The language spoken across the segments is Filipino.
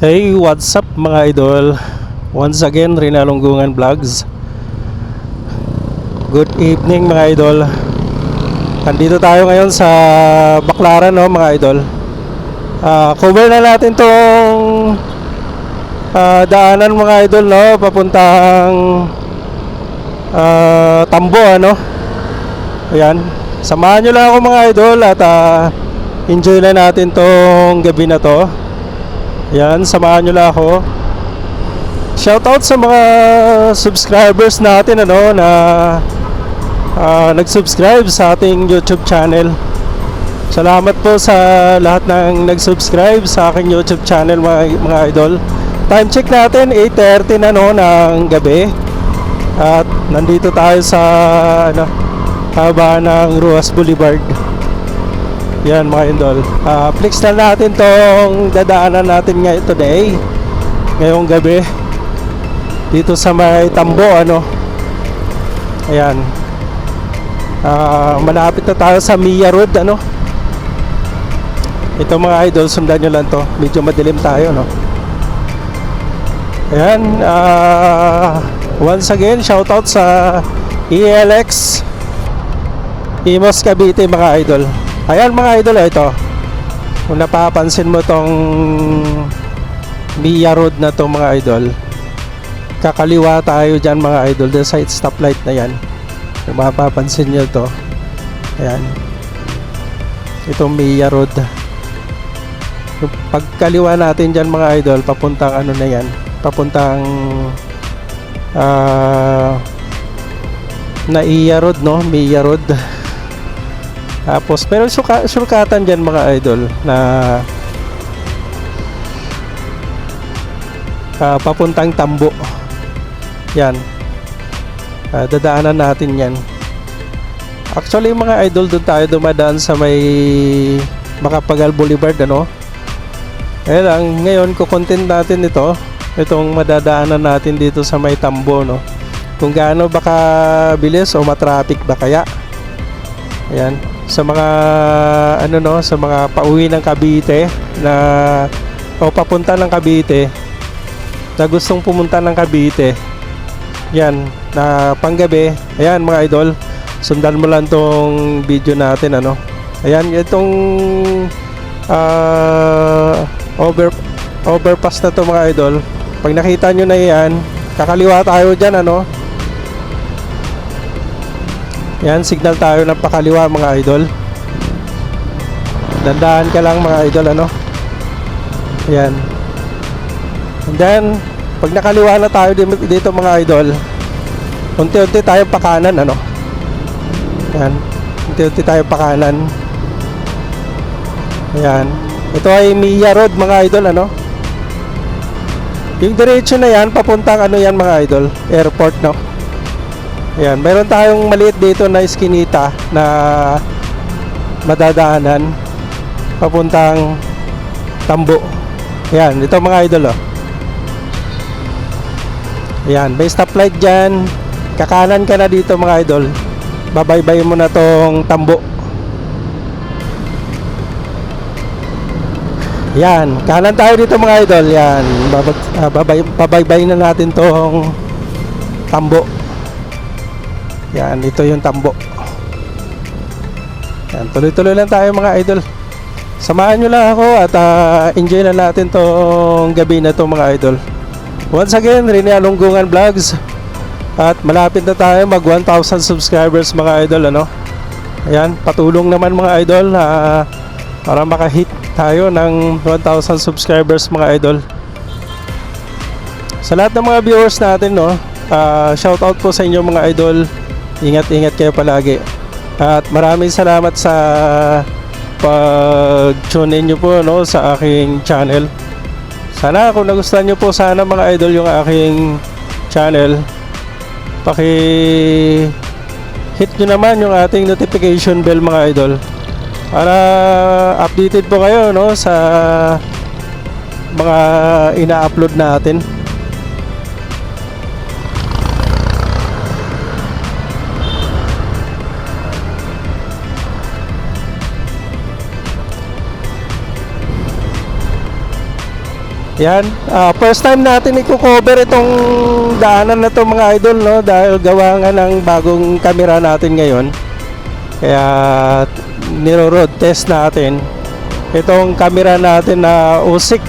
Hey, what's up mga idol? Once again, Rinalunggungan Vlogs. Good evening mga idol. Nandito tayo ngayon sa Baclaran, no, mga idol. Cover na natin tong daanan mga idol, no, papuntang Tambo, ano. Ayan, samahan nyo lang ako mga idol at enjoy na natin tong gabi na to. Yan, samahan nyo lang ako. Shoutout sa mga subscribers natin, ano, na nag-subscribe sa ating YouTube channel. Salamat po sa lahat ng nag-subscribe sa aking YouTube channel mga idol. Time check natin 8:30 na, no, ng gabi. At nandito tayo sa haba ng Ruas Boulevard. Yan mga idol. Flex na natin tong dadaanan natin ngayon today, ngayong gabi, dito sa may Tambo, ano. Ayan. Malapit na tayo sa Mia Road, ano. Ito mga idol, sundan nyo lang to. Medyo madilim tayo, no. Ayan. Once again, shoutout sa ELX Imos Cavite mga idol. Ayan mga idol, ito. Kung napapansin mo tong Mia Road na to mga idol, kakaliwa tayo dyan mga idol, the side stoplight na yan. Kung mapapansin nyo to, ayan, itong Mia Road. Pagkaliwa natin dyan mga idol, papuntang ano na yan, papuntang Naiya Road, no, Mia Road. Tapos pero surkatan dyan mga idol na papuntang Tambo. Yan, dadaanan natin yan. Actually mga idol, doon tayo dumadaan sa may Macapagal Boulevard, ano. Lang, ngayon kukontent natin itong madadaanan natin dito sa may Tambo, no, kung gaano baka bilis o matraffic ba kaya. Ayan, sa mga sa mga pauwi ng Cavite na o papunta ng Cavite, na gustong pumunta ng Cavite, yan, na panggabi. Ayan mga idol, sundan mo lang tong video natin, ano. Ayan, itong overpass na to mga idol. Pag nakita nyo na yan, kakaliwa tayo dyan, ano. Yan, signal tayo ng pakaliwa mga idol. Dandahan ka lang mga idol, ano. Yan. And then pag nakaliwa na tayo dito mga idol, unti-unti tayo pakanan, ano. Yan, unti-unti tayo pakanan. Ayan, ito ay Mia Road mga idol, ano. Yung diretso na yan, papuntang ano yan mga idol, airport, no. Ayan, meron tayong maliit dito na iskinita na madadaanan papuntang Tambo. Ayan, ito mga idol, oh. Ayan, may stoplight dyan. Kakanan ka na dito mga idol, babaybay mo na tong Tambo. Yan, kanan tayo dito mga idol. Yan, babaybay na natin tong Tambo. Yan, ito yung Tambo. Yan, tuloy-tuloy lang tayo mga idol. Samahan nyo lang ako at enjoy na natin tong gabi na to mga idol. Once again, Rinalunggungan Vlogs. At malapit na tayo mag 1,000 subscribers mga idol, ano. Ayan, patulong naman mga idol para makahit tayo ng 1,000 subscribers mga idol. Sa lahat ng mga viewers natin, no, shoutout po sa inyo mga idol. Ingat-ingat kayo palagi. At maraming salamat sa pag-tune in nyo po, no, sa aking channel. Sana kung nagustuhan nyo po sana mga idol yung aking channel, paki-hit nyo naman yung ating notification bell mga idol, para updated po kayo, no, sa mga ina-upload natin. Yan, first time natin i-cover itong daanan na to mga idol, no, dahil gawa nga ng bagong camera natin ngayon. Kaya niro-road test natin itong camera natin na Usick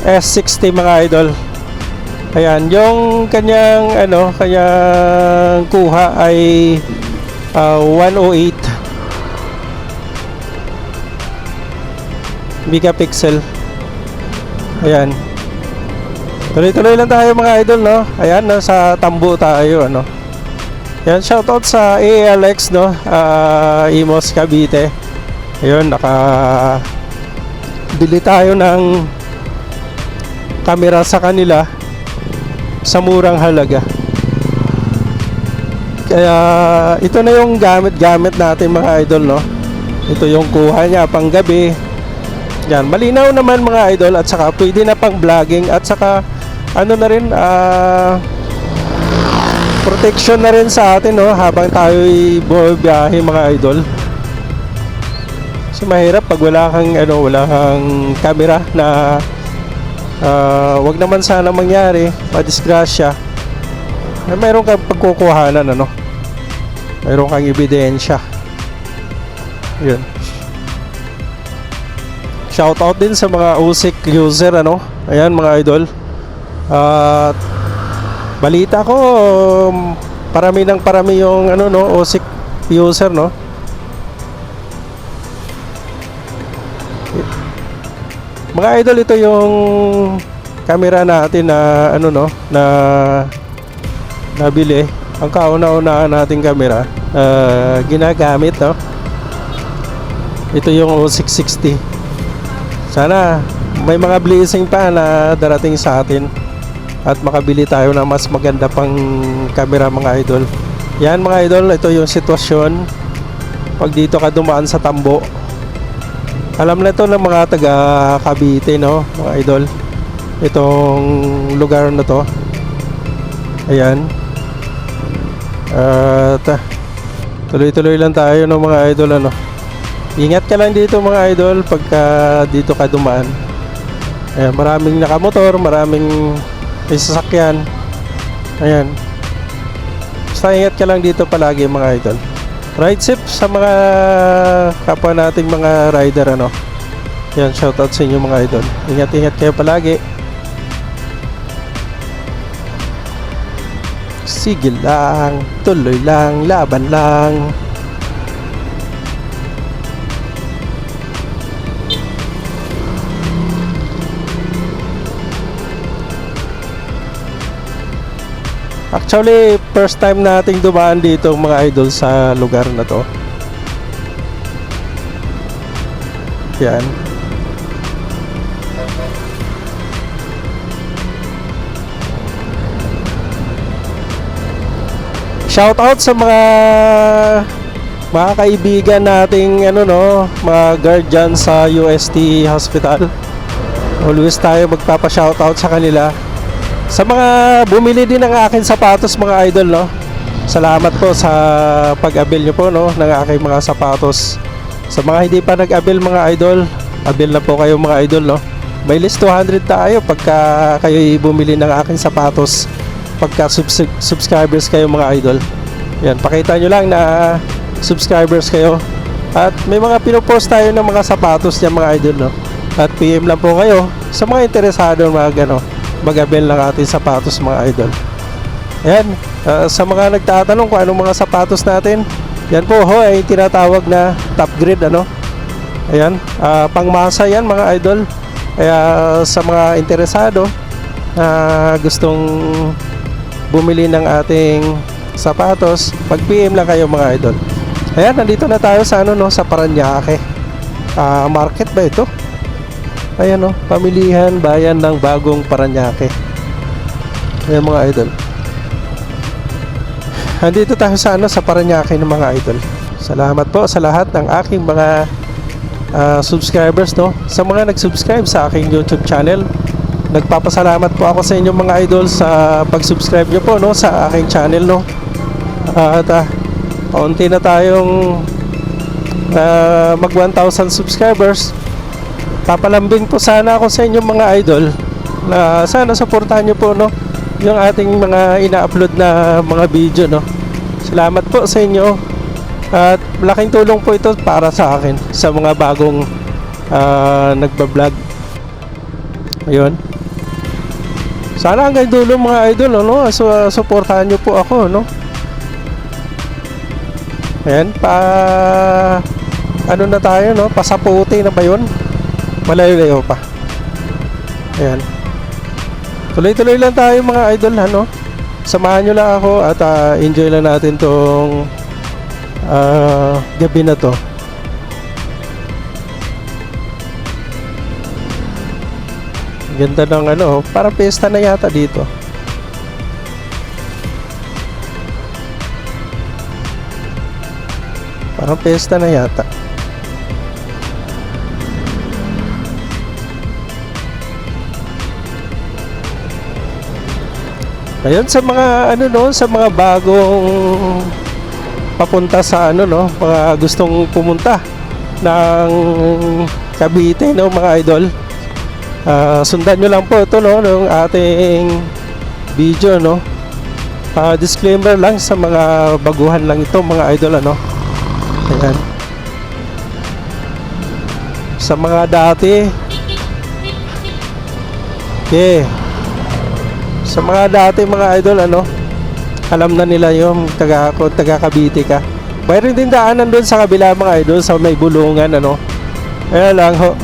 S60 mga idol. Ayan, yung kanyang kanyang kuha ay 108 megapixel. Ayan. Tuloy-tuloy lang tayo mga idol, no. Ayan, nasa Tambo tayo, ano. Ayan, shoutout sa ALX, no. Imos Cavite. Ayun, bili tayo ng camera sa kanila sa murang halaga. Kaya ito na yung gamit natin mga idol, no. Ito yung kuha niya pang gabi. Yan, malinaw naman mga idol, at saka pwede na pang vlogging, at saka na rin, protection na rin sa atin, no, habang tayo'y bumibiyahe mga idol. Kasi mahirap pag wala kang camera na wag naman sana mangyari, madisgrasya. Mayroon kang pagkukuhanan, mayroon kang ebidensya. Yun. Shoutout din sa mga Usick user, ayan mga idol. At balita ko parami yung Usick user, no. Mga idol, ito yung camera natin na na nabili. Ang kauna-unahan nating camera ginagamit, no. Ito yung Usick 60. Sana may mga blessing pa na darating sa atin at makabili tayo ng mas maganda pang camera mga idol. Yan mga idol, ito yung sitwasyon pag dito ka dumaan sa Tambo. Alam na ito ng mga taga Cavite, no, mga idol, itong lugar na to. Ayan. At tuloy-tuloy lang tayo, no, mga idol, Ingat ka lang dito mga idol pagka dito ka dumaan. Ayan, maraming nakamotor, maraming may sasakyan. Ayan. Basta ingat ka lang dito palagi mga idol. Ride safe sa mga kapwa nating mga rider, Ayan, shoutout sa inyo mga idol. Ingat-ingat kayo palagi. Sige lang, tuloy lang, laban lang. Actually, first time nating dumaan dito mga idol sa lugar na to. Yan. Shout out sa mga kaibigan nating mga guardian sa UST Hospital. Always tayo magpapa-shoutout sa kanila. Sa mga bumili din ng aking sapatos mga idol, salamat po sa pag-avail nyo po, ng aking mga sapatos. Sa mga hindi pa nag-avail mga idol, avail na po kayo mga idol, May list 200 tayo pagka kayo bumili ng aking sapatos, pagka subscribers kayo mga idol. Yan, pakita nyo lang na subscribers kayo. At may mga pinopost tayo ng mga sapatos niya mga idol, At PM lang po kayo sa mga interesado mag-avail ng ating sapatos mga idol. Ayan, sa mga nagtatanong kung anong mga sapatos natin, yan po ay tinatawag na top grade, Ayan, pangmasa yan mga idol. Kaya sa mga interesado na gustong bumili ng ating sapatos, mag-PM lang kayo mga idol. Ayan, nandito na tayo sa sa Parañaque. Market ba ito? Ayan, pamilihan bayan ng Bagong Parañaque. Ayan mga idol. Nandito tayo sa sa Parañaque ng mga idol. Salamat po sa lahat ng aking mga subscribers, sa mga nag-subscribe sa aking YouTube channel. Nagpapasalamat po ako sa inyo mga idol sa pag-subscribe nyo po, sa aking channel, At kaunti na tayong mag 1,000 subscribers Papalambing po sana ako sa inyo mga idol na sana suportahan nyo po, no, yung ating mga ina-upload na mga video, no. Salamat po sa inyo at malaking tulong po ito para sa akin sa mga bagong nagbablog. Ayun, sana hanggang dulo mga idol, no, suportahan nyo po ako, no. Ayan, ano na tayo, no, pasaputi na ba yun? Malayo-layo pa. Ayan, tuloy-tuloy lang tayo mga idol, ano. Samahan nyo lang ako at enjoy lang natin tong gabi na to. Ganda ng ano, parang pesta na yata dito. Parang pesta na yata. Ayun, sa mga ano, no, sa mga bagong papunta sa ano, no, mga gustong pumunta ng Cavite, no mga idol, sundan nyo lang po ito, no, ng ating video, no. Disclaimer lang sa mga baguhan lang ito mga idol, ano. Ayan, sa mga dati, okay, sa mga dati mga idol, ano, alam na nila yung taga Cavite ka. Mayroon din daanan doon sa kabila mga idol, sa may bulungan, ano. Ayan lang ho,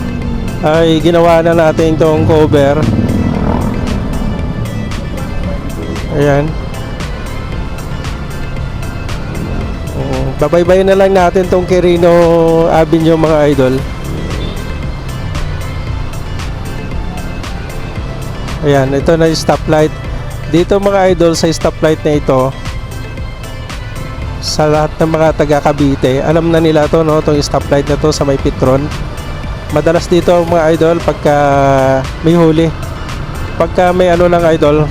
ay ginawa na natin itong cover. Ayan, babaybay na lang natin itong Quirino Avenue mga idol. Ayan, ito na yung stoplight. Dito mga idol, sa stoplight na ito, sa lahat ng mga taga Cavite, alam na nila to, no, itong stoplight na to sa may Petron. Madalas dito mga idol pagka may huli, pagka may ano lang idol,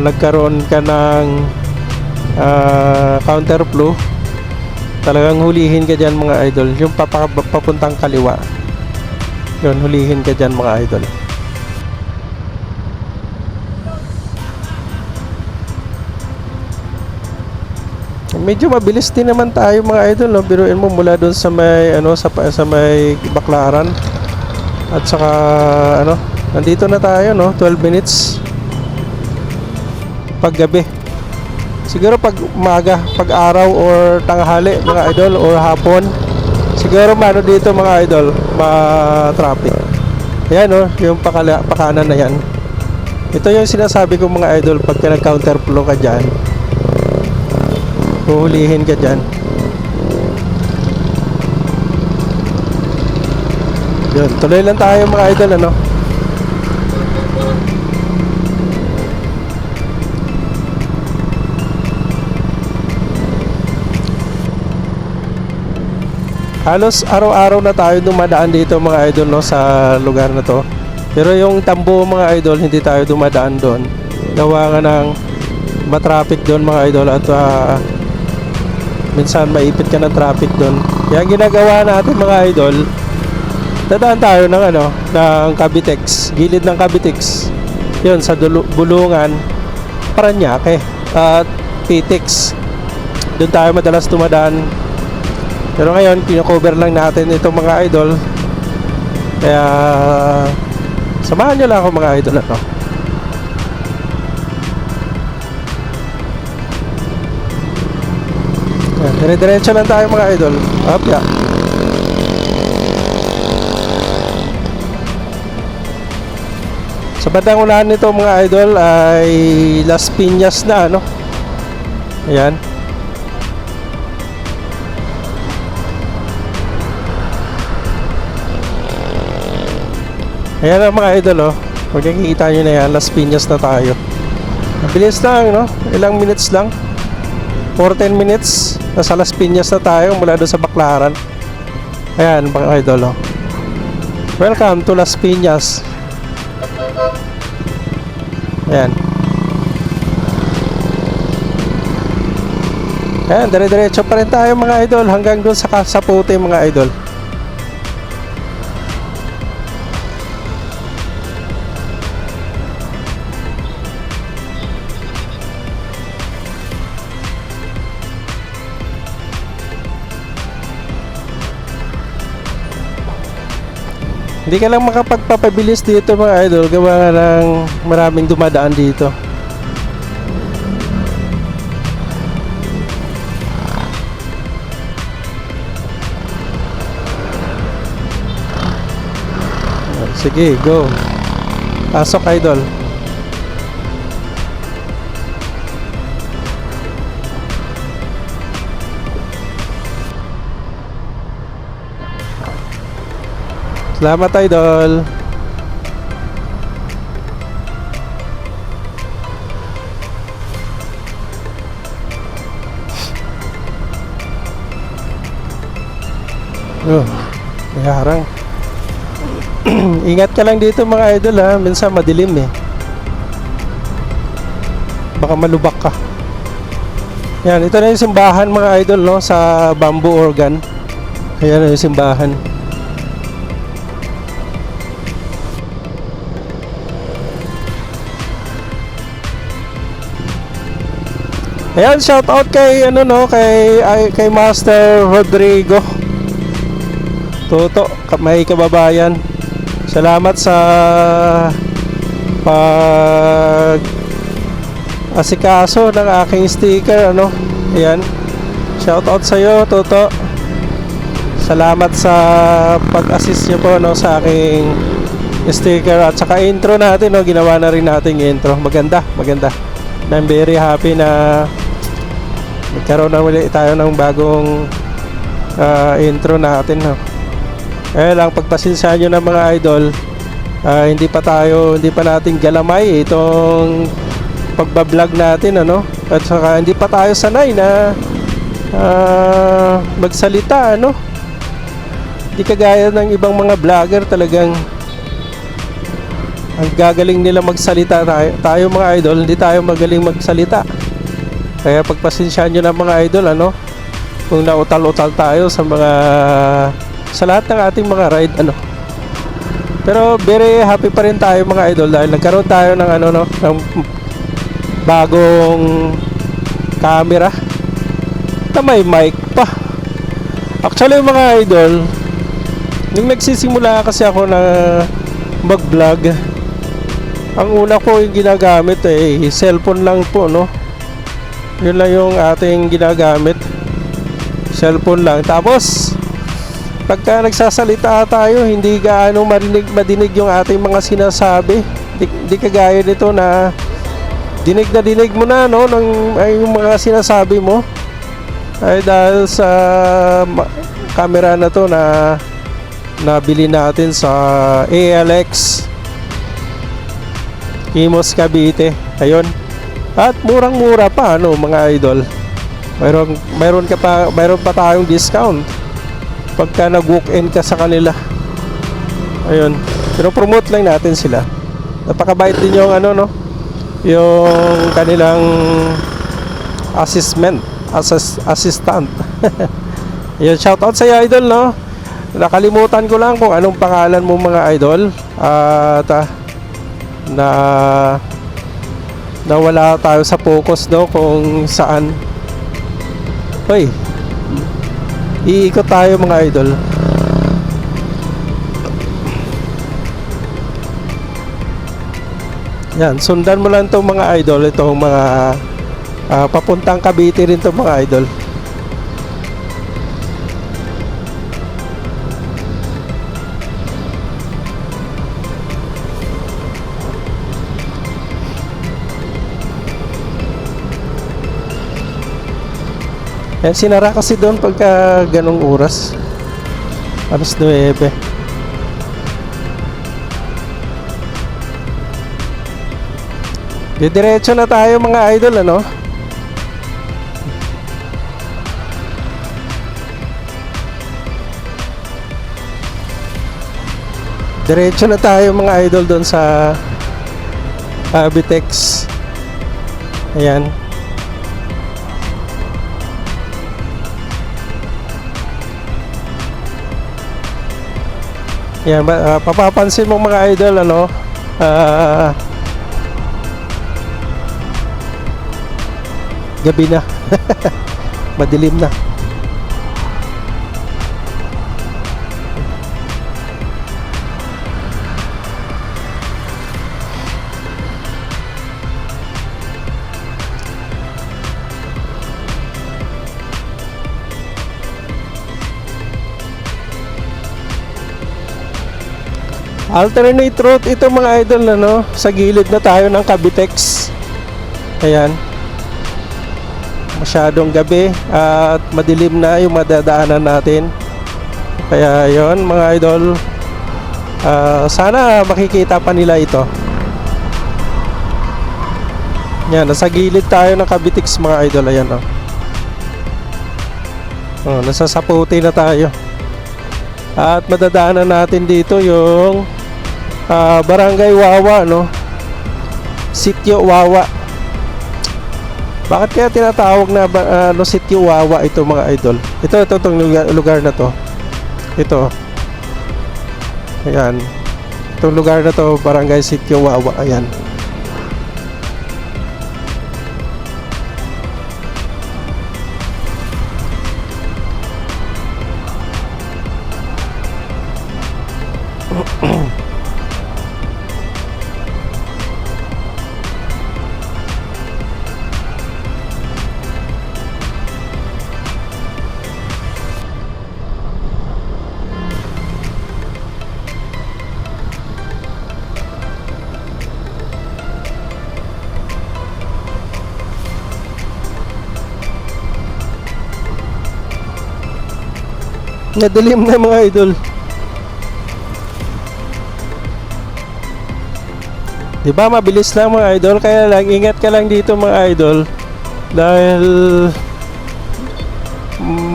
nagkaroon ka ng counterflow, talagang hulihin ka dyan mga idol. Yung papuntang kaliwa, yun, hulihin ka dyan mga idol. Medyo mabilis din naman tayo mga idol, no? Biruin mo mula doon sa may ano, sa may Baclaran, at saka ano, nandito na tayo, no, 12 minutes pag gabi. Siguro pag umaga, pag araw or tanghali mga idol, or hapon, siguro mano dito mga idol, ma-traffic. Ayan, no, yung pakanan na yan. Ito yung sinasabi ko mga idol, pagka nag-counterflow ka dyan, huhulihin ka dyan. Yun, tuloy lang tayo mga idol, ano. Halos araw-araw na tayo dumadaan dito mga idol, no, sa lugar na to. Pero yung Tambo mga idol, hindi tayo dumadaan doon. Gawa nga ng matraffic doon mga idol, at minsan maipit ka ng traffic doon. Kaya ginagawa natin mga idol, dadaan tayo ng ano, ng Cavitex, gilid ng Cavitex. Yun, sa Bulungan, Parañaque at Pitex. Doon tayo madalas dumadaan. Pero ngayon, kino-cover lang natin ito mga idol. Kaya samahan nyo lang ako mga idol, ano. Dire-diretso lang tayo mga idol. Up, yeah. Sa bandang unahan nito mga idol ay Las Piñas na, ano. Ayan. Ayan ang mga idol, oh. Pag nakikita nyo na yan, Las Piñas na tayo. Mabilis lang, no? Ilang minutes lang, 14 minutes, nasa Las Piñas na tayo mula doon sa Baclaran. Ayan mga idol, oh. Welcome to Las Piñas. Ayan. Ayan, dire-diretso pa rin tayo mga idol hanggang doon sa Sapote mga idol. Hindi ka lang makapagpapabilis dito mga idol, gawa nga ng maraming dumadaan dito. Sige, go. Pasok idol. Salamat idol. Oh, may harang. Ingat ka lang dito mga idol ha, minsan madilim eh. Baka malubak ka. Yan, ito na yung simbahan mga idol no, sa Bamboo Organ. Ayan na yung simbahan. Ayan, shout out kay ano no, kay Master Rodrigo Toto, may kababayan. Salamat sa pag asikaso ng aking sticker ano. Ayan. Shout out sa iyo Toto. Salamat sa pag-assist niyo po no sa aking sticker at saka intro natin no, ginawa na rin natin yung intro. Maganda, maganda. I'm very happy na nagkaroon na ulit tayo ng bagong intro natin no. Eh lang pagpasensyahan nyo ng mga idol, hindi pa natin galamay itong pagbablog natin ano, at saka hindi pa tayo sanay na magsalita ano. Hindi kagaya ng ibang mga vlogger, talagang ang gagaling nila magsalita. Tayo mga idol, hindi tayo magaling magsalita. Kaya pagpasensyahan nyo ng mga idol ano, kung nautal-utal tayo sa lahat ng ating mga ride ano. Pero very happy pa rin tayo mga idol dahil nagkaroon tayo ng ano no, ng bagong camera na may mic pa. Actually mga idol, nung nagsisimula kasi ako na mag-vlog, ang una ko yung ginagamit ay cellphone lang po no. Yun lang yung ating ginagamit, cellphone lang. Tapos pagka nagsasalita tayo, hindi gaano madinig yung ating mga sinasabi. Di kagaya nito na dinig mo na no yung mga sinasabi mo. Ay dahil sa camera na to na nabili natin sa ALX Kimos Cavite. Ayun. At murang-mura pa ano mga idol. Mayroon pa tayong discount pagka nag-walk-in ka sa kanila. Ayun. Pero promote lang natin sila. Napakabait din yung ano no, yung kanilang assistant. Ayun, shout out sa iyo idol no. Nakalimutan ko lang kung anong pangalan mo mga idol. At nawala tayo sa focus no kung saan. Hoy, iikot tayo mga idol. Yan, sundan mo lang itong mga idol, itong mga papuntang Cavite rin itong mga idol. Yan, sinara kasi doon pagka ganong oras. Alas 9. Diretso na tayo mga idol ano. Diretso na tayo mga idol doon sa Abitex. Ayan. Yan, papapansin mo mga idol ano, gabi na. Madilim na. Alternate route ito mga idol, ano? Sa gilid na tayo ng Cavitex. Ayan. Masyadong gabi at madilim na yung madadaanan natin. Kaya yon mga idol, sana makikita pa nila ito. Yan, nasa gilid tayo ng Cavitex mga idol. Ayan, oh. Nasa Saputi na tayo. At madadaanan natin dito yung Barangay Wawa, no? Sitio Wawa. Bakit kaya tinatawag na Sitio Wawa ito mga idol? Itong lugar na to. Ito. Ayan. Itong lugar na to, Barangay Sitio Wawa. Ayan. Nadilim na mga idol. Diba mabilis lang mga idol, kaya lang ingat ka lang dito mga idol. Dahil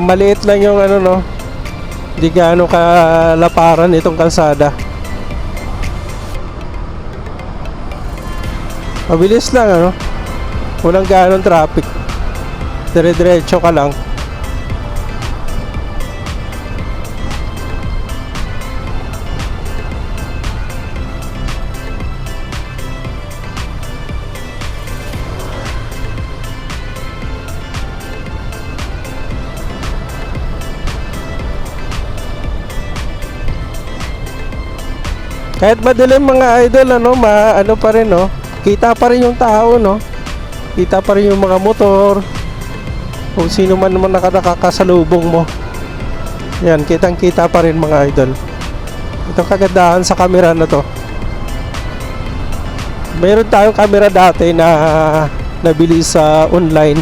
maliit lang yung ano, no, di gaano kalaparan itong kalsada. Mabilis lang, ano, walang gaanong traffic, dire-diretso ka lang. Kahit madilim mga idol, ano, ano pa rin, no? Kita pa rin yung tao, no? Kita pa rin yung mga motor. Kung sino man naman nakakasalubong mo. Yan, kitang-kita pa rin mga idol. Ito kagandahan sa camera na to. Mayroon tayong camera dati na nabili sa online.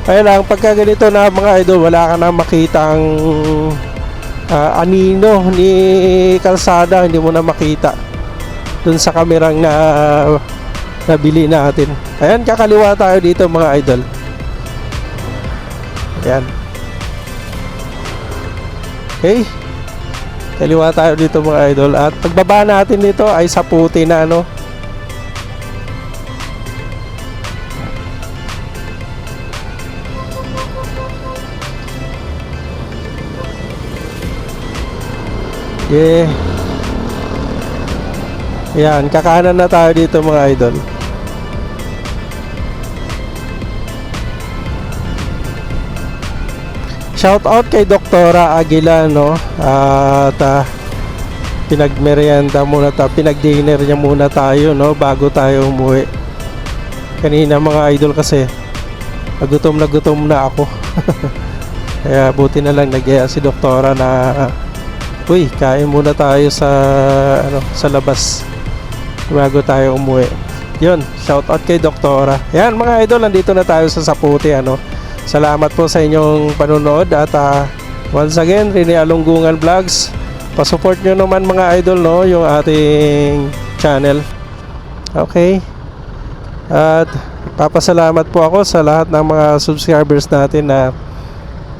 Kaya lang, pagka ganito na mga idol, wala ka na makitang anino ni kalsada, hindi mo na makita dun sa kamerang na nabili natin. Ayan, kakaliwa tayo dito mga idol. Ayan. Okay, kaliwa tayo dito mga idol. At pagbaba natin dito ay Saputi na, ano. Yeah. Yan, kakanan na tayo dito mga idol. Shout out kay Doktora Aguila, no? At pinagmerienda muna tayo, pinag-dinner niya muna tayo, no, bago tayo umuwi. Kanina mga idol kasi nagutom na ako. Kaya buti na lang nag-iya si Doktora na uy, kain muna tayo sa sa labas bago tayo umuwi. Yun, shout out kay Doktora. Yan mga idol, nandito na tayo sa Saputi, ano. Salamat po sa inyong panonood at once again, Rene Alunggungan Vlogs. Pa-support nyo naman mga idol, no, yung ating channel. Okay. At papasalamat po ako sa lahat ng mga subscribers natin na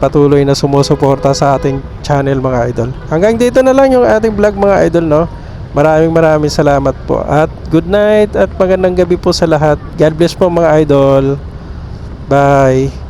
patuloy na sumusuporta sa ating channel mga idol. Hanggang dito na lang yung ating vlog mga idol, no. Maraming salamat po. At good night at magandang gabi po sa lahat. God bless po mga idol. Bye.